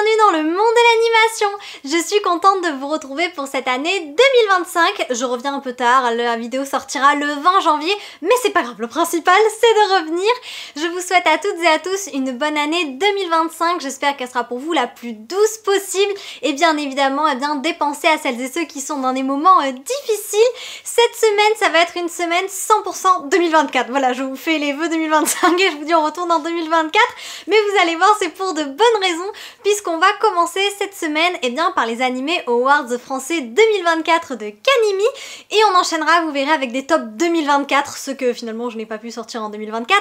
bienvenue dans le monde de l'animation. Je suis contente de vous retrouver pour cette année 2025. Je reviens un peu tard, la vidéo sortira le 20 janvier, mais c'est pas grave, le principal c'est de revenir. Je vous souhaite à toutes et à tous une bonne année 2025, j'espère qu'elle sera pour vous la plus douce possible et bien évidemment dépensez à celles et ceux qui sont dans des moments difficiles. Cette semaine, ça va être une semaine 100% 2024. Voilà, je vous fais les vœux 2025 et je vous dis on retourne en 2024, mais vous allez voir, c'est pour de bonnes raisons, puisqu'on va commencer cette semaine par les animés Awards français 2024 de Canimi, et on enchaînera, vous verrez, avec des tops 2024, ce que finalement je n'ai pas pu sortir en 2024,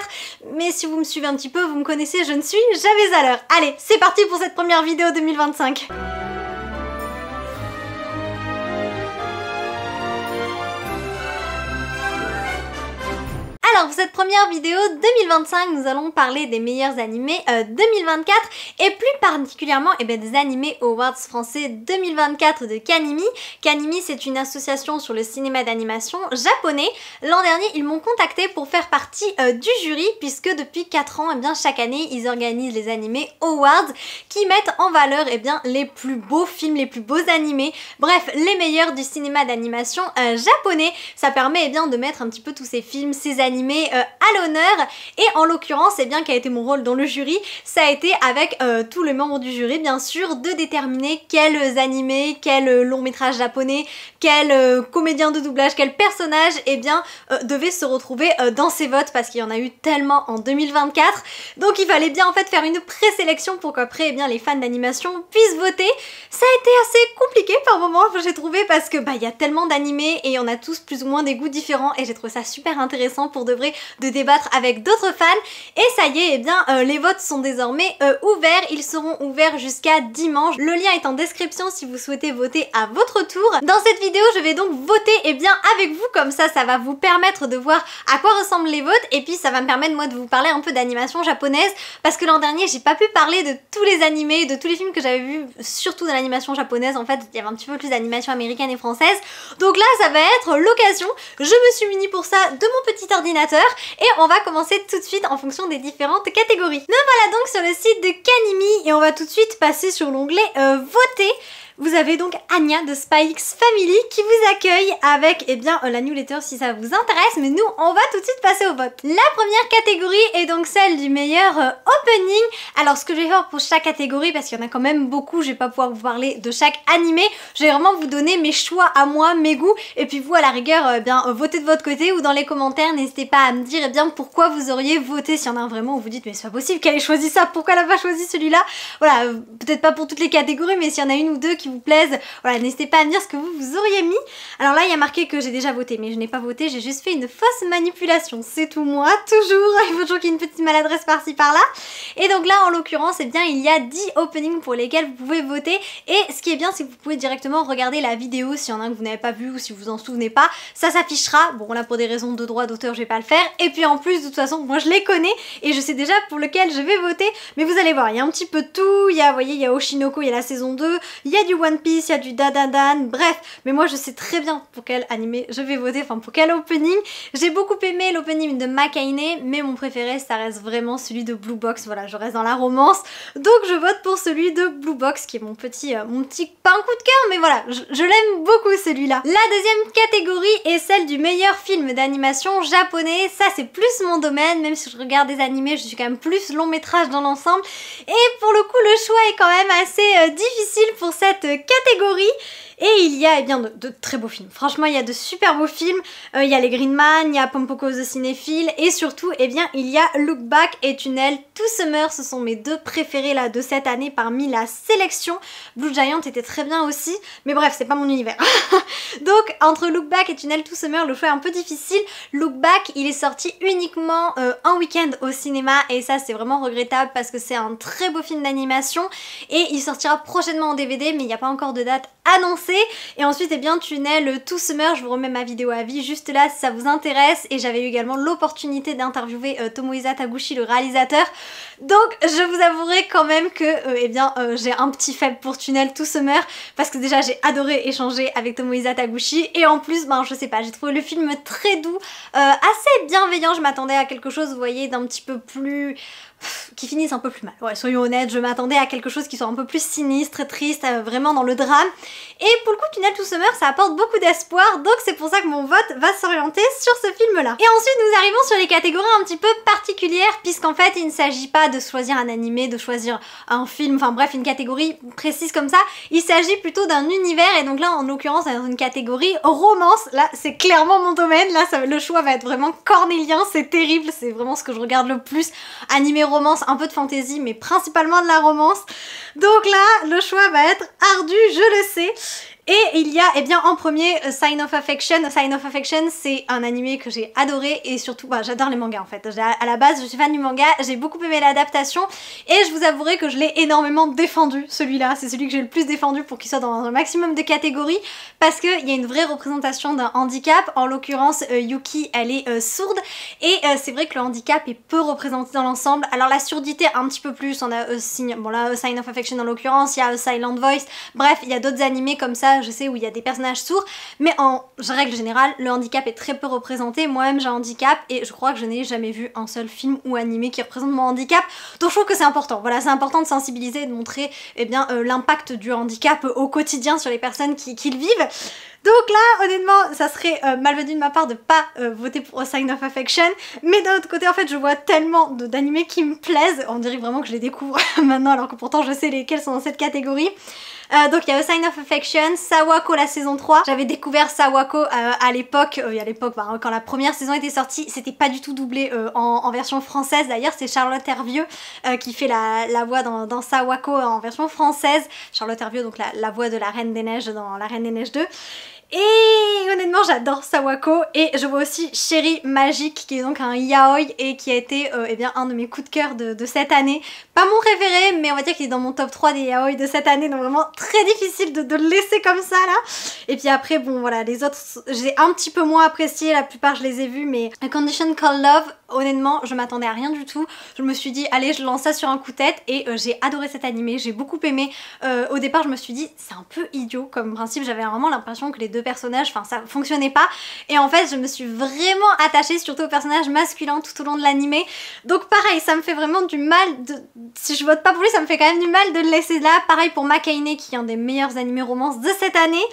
mais si vous me suivez un petit peu, vous me connaissez, je ne suis jamais à l'heure. Allez, c'est parti pour cette première vidéo 2025. Alors pour cette première vidéo 2025, nous allons parler des meilleurs animés 2024 et plus particulièrement des animés Awards français 2024 de Canimi. Canimi, c'est une association sur le cinéma d'animation japonais. L'an dernier, ils m'ont contacté pour faire partie du jury, puisque depuis 4 ans, chaque année, ils organisent les animés Awards qui mettent en valeur les plus beaux films, les plus beaux animés, bref, les meilleurs du cinéma d'animation japonais. Ça permet de mettre un petit peu tous ces films, ces animés à l'honneur, et en l'occurrence quel a été mon rôle dans le jury, ça a été avec tous les membres du jury bien sûr de déterminer quels animés, quels longs métrages japonais, quel comédien de doublage, quel personnage devait se retrouver dans ces votes, parce qu'il y en a eu tellement en 2024, donc il fallait bien en fait faire une présélection pour qu'après les fans d'animation puissent voter. Ça a été assez compliqué par moments, j'ai trouvé, parce que il y a tellement d'animés et on a tous plus ou moins des goûts différents, et j'ai trouvé ça super intéressant pour de vrai de débattre avec d'autres fans. Et ça y est, les votes sont désormais ouverts, ils seront ouverts jusqu'à dimanche. Le lien est en description si vous souhaitez voter à votre tour. Dans cette vidéo, je vais donc voter avec vous, comme ça va vous permettre de voir à quoi ressemblent les votes, et puis ça va me permettre moi de vous parler un peu d'animation japonaise, parce que l'an dernier j'ai pas pu parler de tous les animés, de tous les films que j'avais vus, surtout de l'animation japonaise. En fait il y avait un petit peu plus d'animation américaine et française, donc là ça va être l'occasion. Je me suis munie pour ça de mon petit ordinateur et on va commencer tout de suite en fonction des différentes catégories. Nous voilà donc sur le site de Canimi et on va tout de suite passer sur l'onglet voter. Vous avez donc Anya de SpyX Family qui vous accueille avec la newsletter si ça vous intéresse, mais nous on va tout de suite passer au vote. La première catégorie est donc celle du meilleur opening. Alors ce que je vais faire pour chaque catégorie, parce qu'il y en a quand même beaucoup, je vais pas pouvoir vous parler de chaque animé, je vais vraiment vous donner mes choix à moi, mes goûts, et puis vous à la rigueur votez de votre côté, ou dans les commentaires n'hésitez pas à me dire pourquoi vous auriez voté, s'il y en a un vraiment où vous dites mais c'est pas possible qu'elle ait choisi ça, pourquoi elle a pas choisi celui-là. Voilà, peut-être pas pour toutes les catégories, mais s'il y en a une ou deux qui vous plaisent, voilà, n'hésitez pas à me dire ce que vous auriez mis. Alors là il y a marqué que j'ai déjà voté, mais je n'ai pas voté, j'ai juste fait une fausse manipulation, c'est tout moi, toujours, il faut toujours qu'il y ait une petite maladresse par-ci par-là. Et donc là en l'occurrence il y a 10 openings pour lesquels vous pouvez voter, et ce qui est bien c'est que vous pouvez directement regarder la vidéo s'il y en a un que vous n'avez pas vu ou si vous en souvenez pas, ça s'affichera. Bon là pour des raisons de droit d'auteur je vais pas le faire, et puis en plus de toute façon moi je les connais et je sais déjà pour lequel je vais voter, mais vous allez voir il y a un petit peu de tout, il y a, vous voyez, il y a Oshinoko, il y a la saison 2, il y a du One Piece, il y a du Dadadan, bref, mais moi je sais très bien pour quel animé je vais voter, enfin pour quel opening. J'ai beaucoup aimé l'opening de Makaine, mais mon préféré ça reste vraiment celui de Blue Box. Voilà, je reste dans la romance, donc je vote pour celui de Blue Box qui est mon petit, pas un coup de cœur, mais voilà, je l'aime beaucoup celui-là. La deuxième catégorie est celle du meilleur film d'animation japonais. Ça c'est plus mon domaine, même si je regarde des animés, je suis quand même plus long métrage dans l'ensemble, et pour le coup le choix est quand même assez difficile pour cette catégorie. Et il y a de très beaux films. Franchement, il y a de super beaux films. Il y a les Green Man, il y a Pompoko the Cinéphile, et surtout, il y a Look Back et Tunnel to Summer. Ce sont mes deux préférés là de cette année parmi la sélection. Blue Giant était très bien aussi, mais bref, c'est pas mon univers. Donc, entre Look Back et Tunnel to Summer, le choix est un peu difficile. Look Back, il est sorti uniquement un week-end au cinéma, et ça, c'est vraiment regrettable parce que c'est un très beau film d'animation, et il sortira prochainement en DVD, mais il n'y a pas encore de date annoncé. Et ensuite, eh bien, Tunnel to Summer, je vous remets ma vidéo à vie juste là si ça vous intéresse. Et j'avais eu également l'opportunité d'interviewer Tomohisa Taguchi, le réalisateur. Donc, je vous avouerai quand même que j'ai un petit faible pour Tunnel to Summer parce que déjà, j'ai adoré échanger avec Tomohisa Taguchi. Et en plus, ben, je sais pas, j'ai trouvé le film très doux, assez bienveillant. Je m'attendais à quelque chose, vous voyez, d'un petit peu plus... qui finissent un peu plus mal. Ouais, soyons honnêtes, je m'attendais à quelque chose qui soit un peu plus sinistre, triste, vraiment dans le drame. Et pour le coup, Tunnel to Summer, ça apporte beaucoup d'espoir, donc c'est pour ça que mon vote va s'orienter sur ce film-là. Et ensuite, nous arrivons sur les catégories un petit peu particulières, puisqu'en fait, il ne s'agit pas de choisir un animé, de choisir un film, enfin bref, une catégorie précise comme ça. Il s'agit plutôt d'un univers, et donc là, en l'occurrence, dans une catégorie romance. Là, c'est clairement mon domaine, là, le choix va être vraiment cornélien, c'est terrible, c'est vraiment ce que je regarde le plus. Animé romance, un peu de fantasy, mais principalement de la romance. Donc là, le choix va être ardu, je le sais. Et il y a, eh bien, en premier, Sign of Affection. Sign of Affection, c'est un animé que j'ai adoré et surtout, bah, j'adore les mangas en fait. À la base, je suis fan du manga, j'ai beaucoup aimé l'adaptation et je vous avouerai que je l'ai énormément défendu, celui-là. C'est celui que j'ai le plus défendu pour qu'il soit dans un maximum de catégories parce qu'il y a une vraie représentation d'un handicap. En l'occurrence, Yuki, elle est sourde et c'est vrai que le handicap est peu représenté dans l'ensemble. Alors la surdité, un petit peu plus. On a bon là, Sign of Affection en l'occurrence, il y a Silent Voice. Bref, il y a d'autres animés comme ça, je sais, où il y a des personnages sourds, mais en règle générale, le handicap est très peu représenté. Moi-même, j'ai un handicap et je crois que je n'ai jamais vu un seul film ou animé qui représente mon handicap. Donc je trouve que c'est important. Voilà, c'est important de sensibiliser et de montrer eh bien l'impact du handicap au quotidien sur les personnes qui le vivent. Donc là, honnêtement, ça serait malvenu de ma part de pas voter pour Sign of Affection, mais d'un autre côté, en fait, je vois tellement d'animés qui me plaisent, on dirait vraiment que je les découvre maintenant, alors que pourtant je sais lesquels sont dans cette catégorie. Donc il y a A Sign of Affection, Sawako la saison 3. J'avais découvert Sawako à l'époque, quand la première saison était sortie, c'était pas du tout doublé en version française. D'ailleurs c'est Charlotte Hervieux qui fait la voix dans Sawako en version française. Charlotte Hervieux, donc la voix de la Reine des Neiges dans La Reine des Neiges 2. Et honnêtement j'adore Sawako et je vois aussi Chérie Magique qui est donc un yaoi et qui a été un de mes coups de cœur de cette année. Pas mon préféré mais on va dire qu'il est dans mon top 3 des yaoi de cette année, donc vraiment très difficile de le laisser comme ça là. Et puis après bon voilà, les autres j'ai un petit peu moins apprécié, la plupart je les ai vus, mais A Condition Called Love, honnêtement je m'attendais à rien du tout. Je me suis dit allez je lance ça sur un coup de tête et j'ai adoré cet animé, j'ai beaucoup aimé. Au départ je me suis dit c'est un peu idiot comme principe, j'avais vraiment l'impression que les deux personnages, enfin ça fonctionnait pas et en fait je me suis vraiment attachée surtout au personnage masculin tout au long de l'animé. Donc pareil, ça me fait vraiment du mal si je vote pas pour lui, ça me fait quand même du mal de le laisser là. Pareil pour Makaine qui est un des meilleurs animés romances de cette année.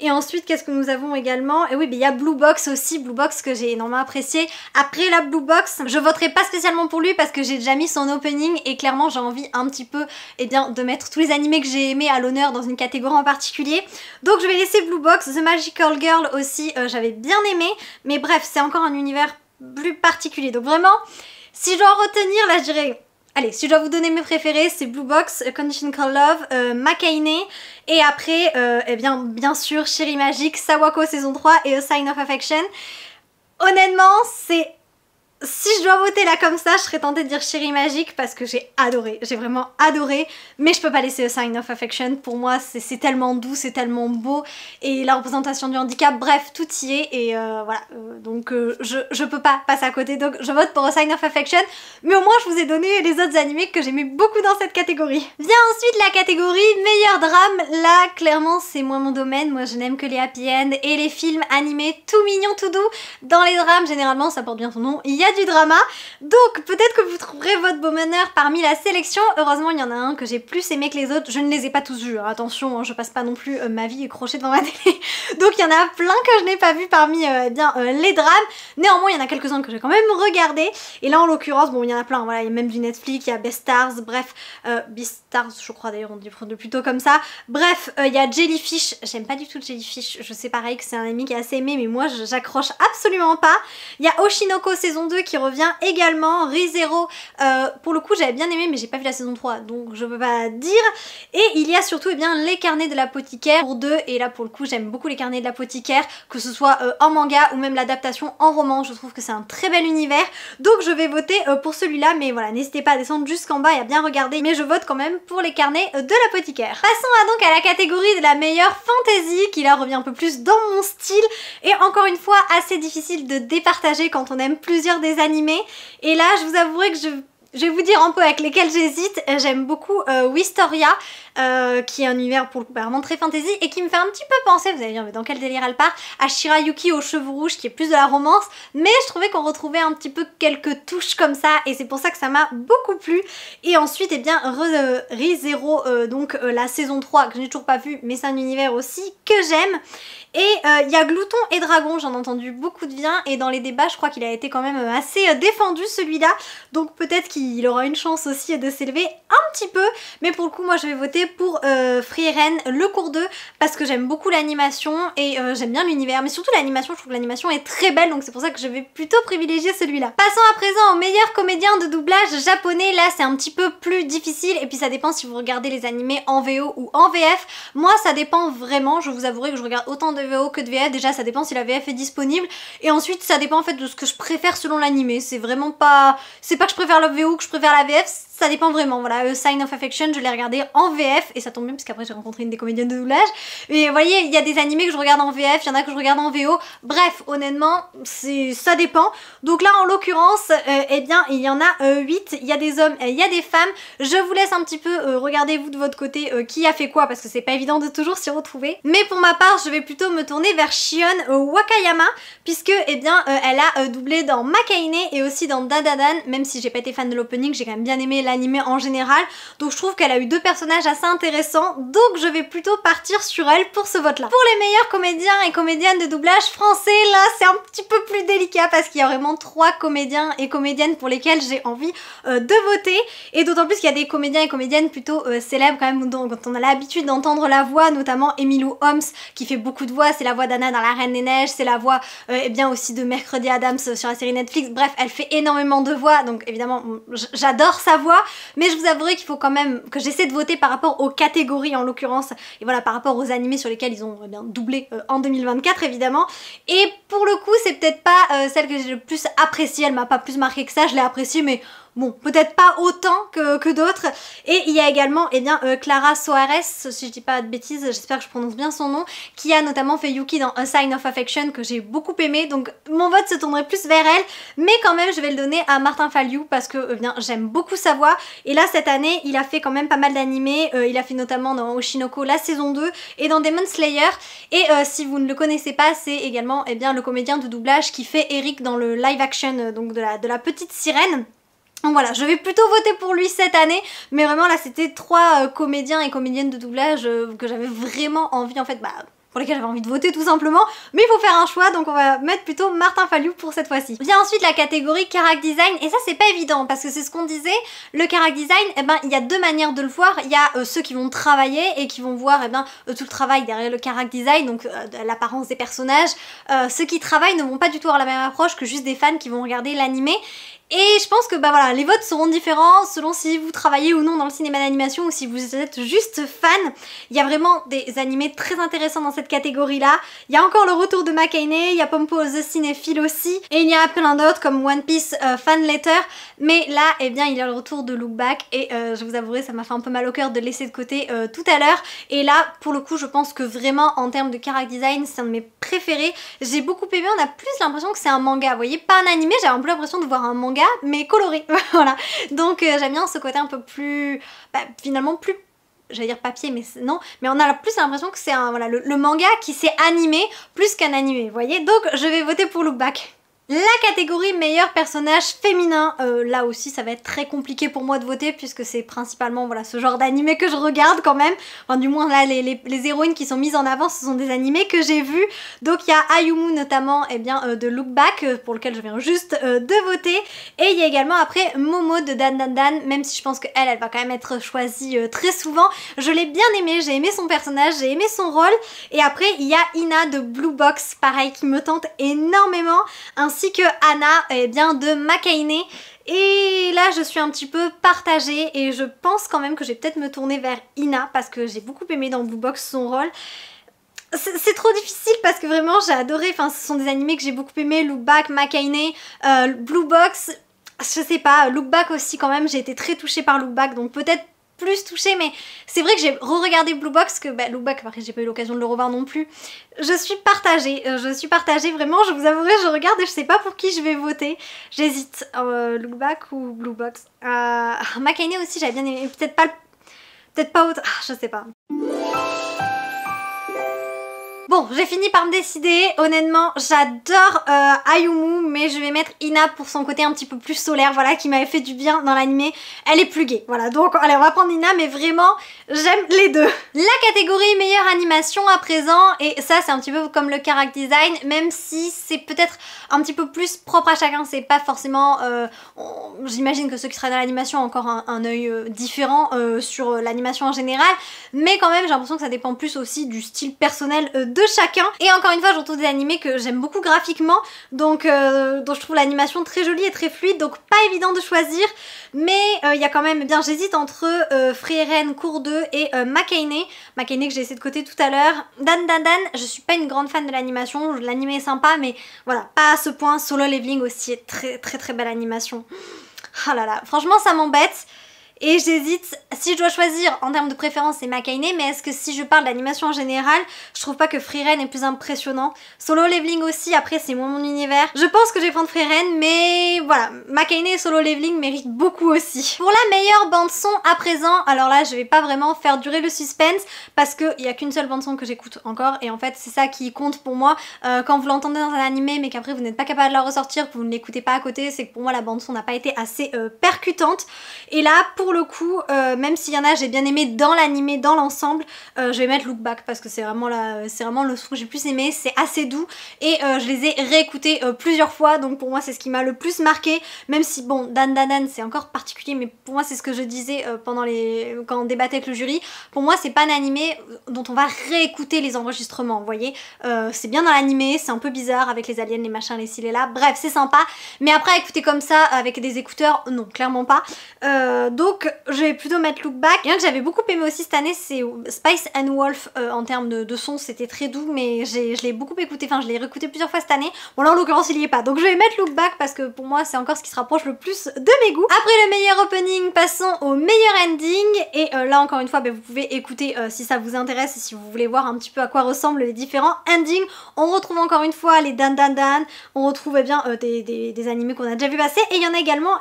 Et ensuite, qu'est-ce que nous avons également? Et oui, il y a Blue Box aussi, Blue Box que j'ai énormément apprécié. Après la Blue Box, je voterai pas spécialement pour lui parce que j'ai déjà mis son opening et clairement j'ai envie un petit peu de mettre tous les animés que j'ai aimés à l'honneur dans une catégorie en particulier. Donc je vais laisser Blue Box. The Magical Girl aussi, j'avais bien aimé. Mais bref, c'est encore un univers plus particulier. Donc vraiment, si je dois en retenir, là je dirais... Allez, si je dois vous donner mes préférés, c'est Blue Box, A Condition Called Love, Makaine, et après, bien sûr, Chérie Magique, Sawako saison 3 et A Sign of Affection. Honnêtement, c'est... Si je dois voter là comme ça, je serais tentée de dire Chérie Magique parce que j'ai adoré, j'ai vraiment adoré, mais je peux pas laisser A Sign of Affection. Pour moi c'est tellement doux, c'est tellement beau et la représentation du handicap, bref tout y est et voilà, donc je peux pas passer à côté, donc je vote pour A Sign of Affection, mais au moins je vous ai donné les autres animés que j'aimais beaucoup dans cette catégorie. Vient ensuite la catégorie meilleur drame. Là clairement c'est moins mon domaine, moi je n'aime que les happy end et les films animés tout mignons, tout doux. Dans les drames généralement, ça porte bien son nom, il y a du drama, donc peut-être que vous trouverez votre beau bonheur parmi la sélection. Heureusement il y en a un que j'ai plus aimé que les autres, je ne les ai pas tous vus, hein. Attention, hein, je passe pas non plus ma vie accrochée devant ma télé, donc il y en a plein que je n'ai pas vu parmi les drames. Néanmoins il y en a quelques-uns que j'ai quand même regardé, et là en l'occurrence bon il y en a plein, voilà, il y a même du Netflix, il y a Beastars, bref, Beastars je crois d'ailleurs on dit plutôt comme ça, bref il y a Jellyfish, j'aime pas du tout Jellyfish, je sais pareil que c'est un anime qui est assez aimé mais moi j'accroche absolument pas. Il y a Oshinoko saison 2 2 qui revient également, ReZero, pour le coup j'avais bien aimé mais j'ai pas vu la saison 3 donc je peux pas dire. Et il y a surtout les carnets de l'apothicaire pour 2, et là pour le coup j'aime beaucoup les carnets de l'apothicaire, que ce soit en manga ou même l'adaptation en roman, je trouve que c'est un très bel univers, donc je vais voter pour celui-là, mais voilà, n'hésitez pas à descendre jusqu'en bas et à bien regarder, mais je vote quand même pour les carnets de l'apothicaire. Passons donc à la catégorie de la meilleure fantasy, qui là revient un peu plus dans mon style, et encore une fois assez difficile de départager quand on aime plusieurs des animés, et là je vous avouerai que je vais vous dire un peu avec lesquels j'hésite. J'aime beaucoup Wistoria, qui est un univers pour le coup vraiment très fantasy et qui me fait un petit peu penser, vous allez dire mais dans quel délire elle part, à Shirayuki aux cheveux rouges qui est plus de la romance, mais je trouvais qu'on retrouvait un petit peu quelques touches comme ça et c'est pour ça que ça m'a beaucoup plu. Et ensuite ReZero, donc la saison 3 que je n'ai toujours pas vue, mais c'est un univers aussi que j'aime. Et il y a Glouton et Dragon, j'en ai entendu beaucoup de bien et dans les débats je crois qu'il a été quand même assez défendu celui-là, donc peut-être qu'il aura une chance aussi de s'élever un petit peu, mais pour le coup moi je vais voter pour Frieren, le cours 2, parce que j'aime beaucoup l'animation et j'aime bien l'univers, mais surtout l'animation, je trouve que l'animation est très belle, donc c'est pour ça que je vais plutôt privilégier celui-là. Passons à présent au meilleur comédien de doublage japonais. Là c'est un petit peu plus difficile et puis ça dépend si vous regardez les animés en VO ou en VF. Moi ça dépend vraiment, je vous avouerai que je regarde autant de VO que de VF, déjà ça dépend si la VF est disponible et ensuite ça dépend en fait de ce que je préfère selon l'animé, c'est vraiment pas... c'est pas que je préfère la VO ou que je préfère la VF, ça dépend vraiment. Voilà, Sign of Affection, je l'ai regardé en VF et ça tombe bien parce qu'après j'ai rencontré une des comédiennes de doublage. Et vous voyez, il y a des animés que je regarde en VF, il y en a que je regarde en VO. Bref, honnêtement, ça dépend. Donc là, en l'occurrence, eh bien, il y en a 8. Il y a des hommes, il y a des femmes. Je vous laisse un petit peu regarder vous de votre côté qui a fait quoi parce que c'est pas évident de toujours s'y retrouver. Mais pour ma part, je vais plutôt me tourner vers Shion Wakayama puisque, eh bien, elle a doublé dans Makaine et aussi dans Dadadan. Même si j'ai pas été fan de l'opening, j'ai quand même bien aimé l'animé en général, donc je trouve qu'elle a eu deux personnages assez intéressants, donc je vais plutôt partir sur elle pour ce vote là. Pour les meilleurs comédiens et comédiennes de doublage français, là c'est un petit peu plus délicat parce qu'il y a vraiment 3 comédiens et comédiennes pour lesquels j'ai envie de voter, et d'autant plus qu'il y a des comédiens et comédiennes plutôt célèbres quand même, dont on a l'habitude d'entendre la voix, notamment Emilou Holmes qui fait beaucoup de voix, c'est la voix d'Anna dans La Reine des Neiges, c'est la voix eh bien aussi de Mercredi Adams sur la série Netflix, bref elle fait énormément de voix, donc évidemment j'adore sa voix. Mais je vous avouerai qu'il faut quand même que j'essaie de voter par rapport aux catégories en l'occurrence, et voilà, par rapport aux animés sur lesquels ils ont bien doublé en 2024 évidemment. Et pour le coup c'est peut-être pas celle que j'ai le plus appréciée, elle m'a pas plus marqué que ça, je l'ai appréciée mais bon, peut-être pas autant que d'autres. Et il y a également eh bien, Clara Soares, si je dis pas de bêtises, j'espère que je prononce bien son nom, qui a notamment fait Yuki dans A Sign of Affection, que j'ai beaucoup aimé, donc mon vote se tournerait plus vers elle, mais quand même je vais le donner à Martin Falliou parce que bien j'aime beaucoup sa voix, et là cette année il a fait quand même pas mal d'animés, il a fait notamment dans Oshinoko la saison 2 et dans Demon Slayer, et si vous ne le connaissez pas, c'est également eh bien, le comédien de doublage qui fait Eric dans le live action donc de la petite sirène. Donc voilà, je vais plutôt voter pour lui cette année, mais vraiment là c'était 3 comédiens et comédiennes de doublage que j'avais vraiment envie en fait, pour lesquels j'avais envie de voter tout simplement, mais il faut faire un choix, donc on va mettre plutôt Martin Falliou pour cette fois-ci. Vient ensuite la catégorie Character Design, et ça c'est pas évident, parce que c'est ce qu'on disait, le Character Design, eh ben il y a 2 manières de le voir, il y a ceux qui vont travailler et qui vont voir eh ben, tout le travail derrière le Character Design, donc l'apparence des personnages, ceux qui travaillent ne vont pas du tout avoir la même approche que juste des fans qui vont regarder l'animé. Et je pense que bah voilà, les votes seront différents selon si vous travaillez ou non dans le cinéma d'animation ou si vous êtes juste fan. Il y a vraiment des animés très intéressants dans cette catégorie-là. Il y a encore le retour de Makaine, il y a Pompo the Cinéphile aussi, et il y a plein d'autres comme One Piece Fan Letter. Mais là, eh bien, il y a le retour de Look Back et je vous avouerai, ça m'a fait un peu mal au cœur de le laisser de côté tout à l'heure. Et là, pour le coup, je pense que vraiment en termes de character design, c'est un de mes préférés. J'ai beaucoup aimé, on a plus l'impression que c'est un manga. Vous voyez, pas un animé, j'avais un peu l'impression de voir un manga mais coloré, voilà. Donc j'aime bien ce côté un peu plus, finalement plus, j'allais dire papier mais non, mais on a plus l'impression que c'est un, voilà, le manga qui s'est animé plus qu'un animé, vous voyez. Donc je vais voter pour Look Back. La catégorie meilleur personnage féminin, là aussi ça va être très compliqué pour moi de voter puisque c'est principalement voilà, ce genre d'animé que je regarde quand même. Enfin du moins là les héroïnes qui sont mises en avant ce sont des animés que j'ai vus. Donc il y a Ayumu notamment eh bien, de Look Back pour lequel je viens juste de voter. Et il y a également après Momo de Dan Dan Dan, même si je pense qu'elle va quand même être choisie très souvent. Je l'ai bien aimée, j'ai aimé son personnage, j'ai aimé son rôle. Et après il y a Ina de Blue Box, pareil qui me tente énormément, ainsi ainsi que Anna de Makaine. Et là je suis un petit peu partagée et je pense quand même que je vais peut-être me tourner vers Ina parce que j'ai beaucoup aimé dans Blue Box son rôle. C'est trop difficile parce que vraiment j'ai adoré, enfin ce sont des animés que j'ai beaucoup aimé, Look Back, Makaine, Blue Box, je sais pas, Look Back aussi quand même, j'ai été très touchée par Look Back, donc peut-être plus touchée, mais c'est vrai que j'ai re-regardé Blue Box, que Look Back, après j'ai pas eu l'occasion de le revoir non plus. Je suis partagée vraiment, je vous avouerai, je regarde et je sais pas pour qui je vais voter. J'hésite, Look Back ou Blue Box. Makaine aussi j'avais bien aimé, peut-être pas autre, je sais pas. Bon, j'ai fini par me décider, honnêtement, j'adore Ayumu, mais je vais mettre Ina pour son côté un petit peu plus solaire, voilà, qui m'avait fait du bien dans l'animé. Elle est plus gaie, voilà, donc allez, on va prendre Ina, mais vraiment, j'aime les deux. La catégorie meilleure animation à présent, et ça c'est un petit peu comme le character design, même si c'est peut-être un petit peu plus propre à chacun, c'est pas forcément, j'imagine que ceux qui seraient dans l'animation ont encore un œil différent sur l'animation en général, mais quand même j'ai l'impression que ça dépend plus aussi du style personnel de chacun. Et encore une fois, je retrouve des animés que j'aime beaucoup graphiquement, donc dont je trouve l'animation très jolie et très fluide, donc pas évident de choisir, mais il y a quand même, j'hésite entre Frieren Cours 2 et Makaine que j'ai laissé de côté tout à l'heure. Dan, je suis pas une grande fan de l'animation, l'animé est sympa, mais voilà, pas à ce point. Solo Leveling aussi est très belle animation. Ah là là, franchement ça m'embête. Et j'hésite, si je dois choisir en termes de préférence c'est Makaine, mais est-ce que si je parle d'animation en général, je trouve pas que Frieren est plus impressionnant. Solo Leveling aussi, après c'est moins mon univers. Je pense que je vais prendre Frieren, mais voilà, Makaine et Solo Leveling méritent beaucoup aussi. Pour la meilleure bande son à présent, alors là je vais pas vraiment faire durer le suspense parce qu'il y a qu'une seule bande son que j'écoute encore et en fait c'est ça qui compte pour moi. Quand vous l'entendez dans un animé mais qu'après vous n'êtes pas capable de la ressortir, que vous ne l'écoutez pas à côté, c'est que pour moi la bande son n'a pas été assez percutante. Et là pour le coup, même s'il y en a j'ai bien aimé dans l'animé, dans l'ensemble, je vais mettre Look Back parce que c'est vraiment le son que j'ai plus aimé, c'est assez doux et je les ai réécoutés plusieurs fois, donc pour moi c'est ce qui m'a le plus marqué, même si bon Dan c'est encore particulier, mais pour moi c'est ce que je disais quand on débattait avec le jury, pour moi c'est pas un animé dont on va réécouter les enregistrements, vous voyez, c'est bien dans l'animé, c'est un peu bizarre avec les aliens, les machins, les ci, les là, bref c'est sympa, mais après écouter comme ça avec des écouteurs, non clairement pas, donc je vais plutôt mettre Look Back. Et un que j'avais beaucoup aimé aussi cette année c'est Spice and Wolf, en termes de son c'était très doux, mais je l'ai beaucoup écouté, enfin je l'ai réécouté plusieurs fois cette année, bon là en l'occurrence il y est pas, donc je vais mettre Look Back parce que pour moi c'est encore ce qui se rapproche le plus de mes goûts. Après le meilleur opening, passons au meilleur ending, et là encore une fois vous pouvez écouter si ça vous intéresse et si vous voulez voir un petit peu à quoi ressemblent les différents endings. On retrouve encore une fois les Dan, on retrouve des animés qu'on a déjà vu passer, et il y en a également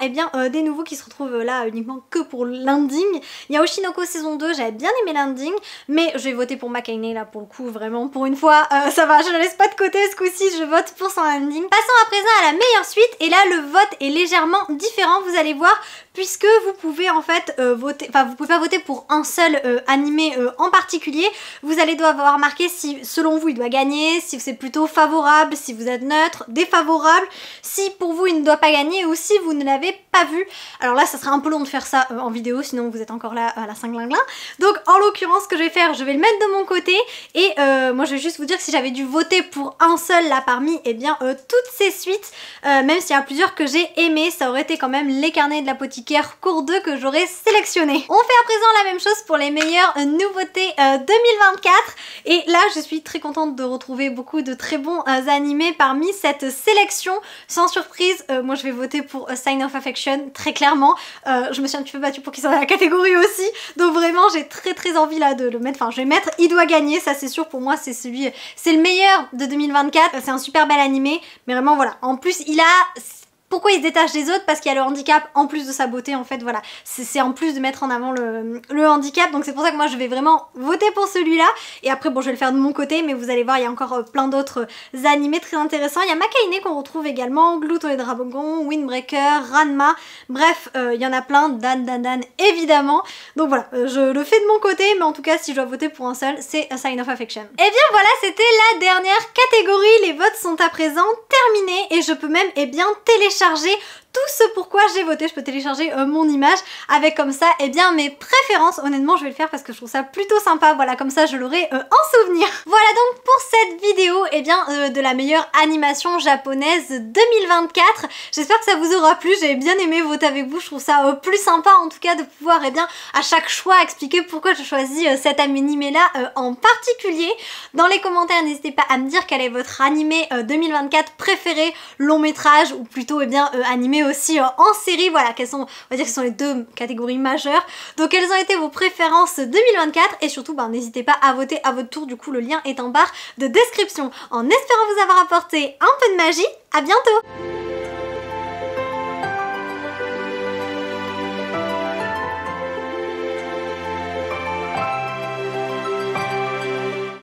des nouveaux qui se retrouvent là uniquement que pour l'ending. Il y a Oshinoko saison 2, j'avais bien aimé l'ending, mais je vais voter pour Makaine là pour le coup, vraiment pour une fois, ça va, je ne laisse pas de côté ce coup-ci, je vote pour son ending. Passons à présent à la meilleure suite, et là le vote est légèrement différent, vous allez voir, puisque vous pouvez en fait voter, enfin vous pouvez pas voter pour un seul animé en particulier, vous allez devoir marquer si selon vous il doit gagner, si c'est plutôt favorable, si vous êtes neutre, défavorable, si pour vous il ne doit pas gagner ou si vous ne l'avez pas vu. Alors là ça sera un peu long de faire ça en vidéo, sinon vous êtes encore là à la cinglingling. Donc en l'occurrence ce que je vais faire, je vais le mettre de mon côté, et moi je vais juste vous dire que si j'avais dû voter pour un seul là parmi toutes ces suites, même s'il y a plusieurs que j'ai aimé, ça aurait été quand même Les Carnets de l'Apothicaire Cours 2 que j'aurais sélectionné. On fait à présent la même chose pour les meilleures nouveautés 2024, et là je suis très contente de retrouver beaucoup de très bons animés parmi cette sélection. Sans surprise, moi je vais voter pour A Sign of Affection, très clairement. Je me suis un petit peu battue pour qu'il soit dans la catégorie aussi, donc vraiment j'ai très envie là de le mettre, enfin je vais mettre Il doit gagner, ça c'est sûr, pour moi c'est le meilleur de 2024, c'est un super bel animé, mais vraiment voilà, en plus il a... Pourquoi il se détache des autres? Parce qu'il y a le handicap en plus de sa beauté, en fait, voilà. C'est en plus de mettre en avant le handicap, donc c'est pour ça que moi je vais vraiment voter pour celui-là. Et après, bon, je vais le faire de mon côté, mais vous allez voir, il y a encore plein d'autres animés très intéressants. Il y a Makaine qu'on retrouve également, Gluton et Dragon, Windbreaker, Ranma, bref, il y en a plein, Dan, évidemment. Donc voilà, je le fais de mon côté, mais en tout cas, si je dois voter pour un seul, c'est A Sign of Affection. Et bien voilà, c'était la dernière catégorie. Les votes sont à présent terminés, et je peux même, télécharger tout ce pourquoi j'ai voté. Je peux télécharger mon image avec comme ça, eh bien mes préférences. Honnêtement, je vais le faire parce que je trouve ça plutôt sympa. Voilà, comme ça je l'aurai en souvenir. Voilà donc pour cette vidéo, eh bien de la meilleure animation japonaise 2024. J'espère que ça vous aura plu. J'ai bien aimé voter avec vous. Je trouve ça plus sympa en tout cas de pouvoir, eh bien, à chaque choix expliquer pourquoi je choisis cet animé là en particulier. Dans les commentaires, n'hésitez pas à me dire quel est votre animé 2024 préféré, long métrage ou plutôt, eh bien, animé aussi en série. Voilà, quelles sont, on va dire que ce sont les deux catégories majeures. Donc quelles ont été vos préférences 2024 et surtout, ben, n'hésitez pas à voter à votre tour. Du coup, le lien est en barre de description. En espérant vous avoir apporté un peu de magie, à bientôt!